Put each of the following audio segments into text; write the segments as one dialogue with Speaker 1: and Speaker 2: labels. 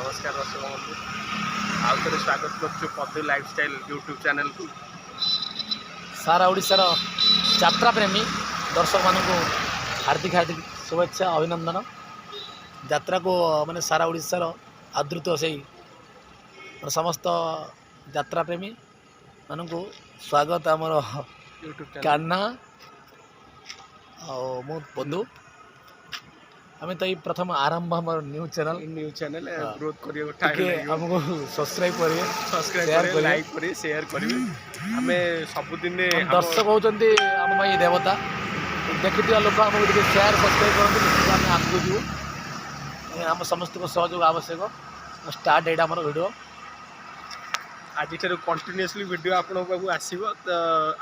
Speaker 1: नमस्कार दर्शक बंधु आउ थे स्वागत कर पदू लाइफस्टाइल यूट्यूब चैनल को
Speaker 2: सारा ओडिशार यात्रा प्रेमी दर्शक मानक हार्दिक हार्दिक शुभेच्छा अभिनंदन। यात्रा को माने सारा ओडिशार आदृत से समस्त यात्रा प्रेमी मानक स्वागत आमर
Speaker 1: यूट्यूब
Speaker 2: कान्हा मो बंधु आम तो ये प्रथम आरंभ हम न्यूज चैनल
Speaker 1: ग्रोथ करिए
Speaker 2: हमको सब्सक्राइब करिए
Speaker 1: सब्सक्राइब लाइक करिए शेयर करिए आमे सब दिन
Speaker 2: दर्शक होचंती हम भाई देवता देखिथिया लोक हमको टिके शेयर सब्सक्राइब करते आम आगु जीव आम समस्त को सहयोग आवश्यक स्टार्ट एटा हमर वीडियो
Speaker 1: आज कंटिन्यूअसली वीडियो आपण पाखु आसीबो तो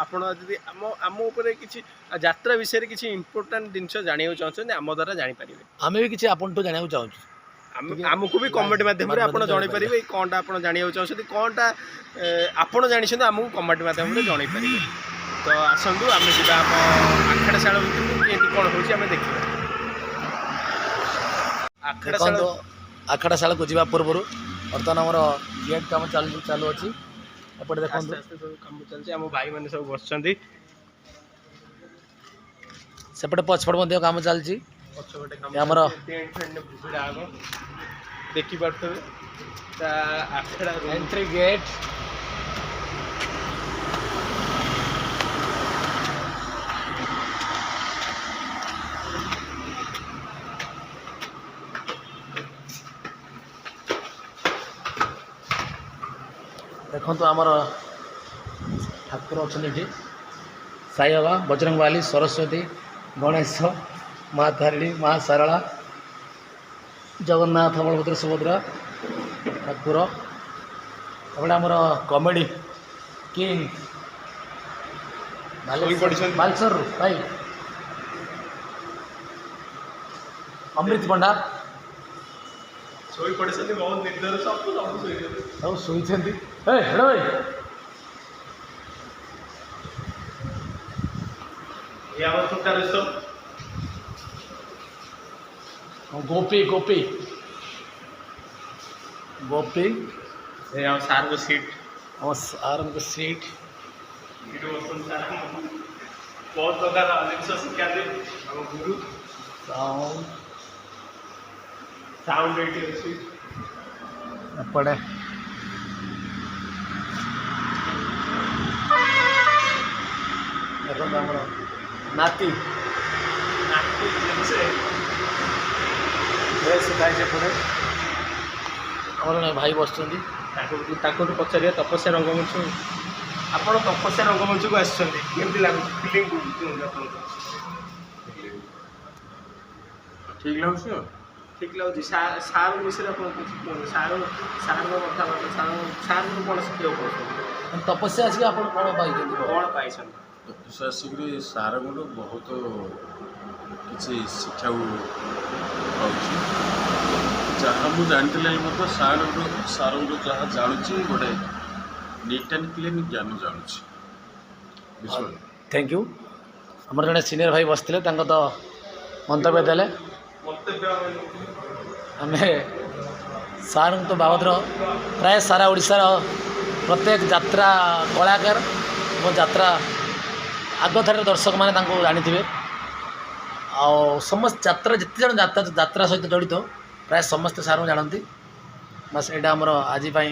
Speaker 1: आपण जदि आम ऊपर किछि यात्रा विषय किछि इंपोर्टेंट जिनस जानियो चाहछन आम द्वारा जानि परिबे
Speaker 2: आमे भी किछि आपण तो जानियो चाहछु
Speaker 1: आमको भी कमेंट माध्यम रे आपण जानि परिबे कोनटा आपण जानियो चाहछन कोनटा आपण जानिछन आमको कमेंट माध्यम रे जानि परिबे। तो आसंतु आमे जिबा हम आखड़ाशाल केंति कोन होछि आमे देखिबा
Speaker 2: आखड़ाशाल को जीवा पूर्व बर्तमान आमर गेट काम चालू अच्छी एपटे देखो
Speaker 1: काम चलছে आम भाई मैंने सब बसचंदी
Speaker 2: सेपटे पछपट काम चलছি आमर
Speaker 1: देखी पारे
Speaker 2: एंट्री गेट देखो आमर ठाकुर अच्छे साई बाबा बजरंगबाली सरस्वती गणेश माँ तारिणी माँ सारला जगन्नाथ बलभद्र सुभद्रा ठाकुर एपटे आमर कॉमेडी किंग बालेश्वर भाई अमृत पंडा सब शोई भाई गोपी गोपी गोपी
Speaker 1: सार को सीट
Speaker 2: सार को सीट
Speaker 1: बहुत प्रकार जिन शिक्षा दे गुरु साउंड
Speaker 2: एपटे देखो आमर नाती सुखाई पड़े आम भाई बस
Speaker 1: पचारे तपस्या रंगमंच आप तपस्या रंगमंच को आसमती लगुच फिलिंग ठीक लगुच ठीक लगुच सार विषय सार सार सार कौन शिखा पड़े
Speaker 2: तपस्या आसिक आप कौन पाई
Speaker 1: कौन पाई
Speaker 3: तपस्या आसिक सार गोटे बहुत किसी शिक्षा पाँच जहाँ मुझे जानी सार सार जहाँ जानूँ गोटे नीट एंड क्लीन ज्ञान जानूँ।
Speaker 2: थैंक यू आमर जड़े सीनियर भाई बसते तो मंतव्य देले आम सार तो बाबद प्राय सारा ओडिशार प्रत्येक यात्रा कलाकार और यात्रा आगथार दर्शक मैंने जानी आ समस्त यात्रा जिते जन यात्रा सहित जड़ित प्राय समस्ते सार जानती बस यहाँ आमर आज
Speaker 1: भाई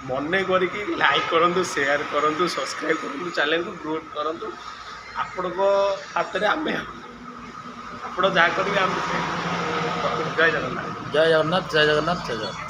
Speaker 1: मन करके लाइक करूँ शेयर करूँ सब्सक्राइब करूँ चैनल को ग्रोथ करूँ आपण हाथ में आम आप जहाँ करेंगे जय जगन्नाथ
Speaker 2: जय जगन्नाथ जय जगन्नाथ जय जगन्नाथ।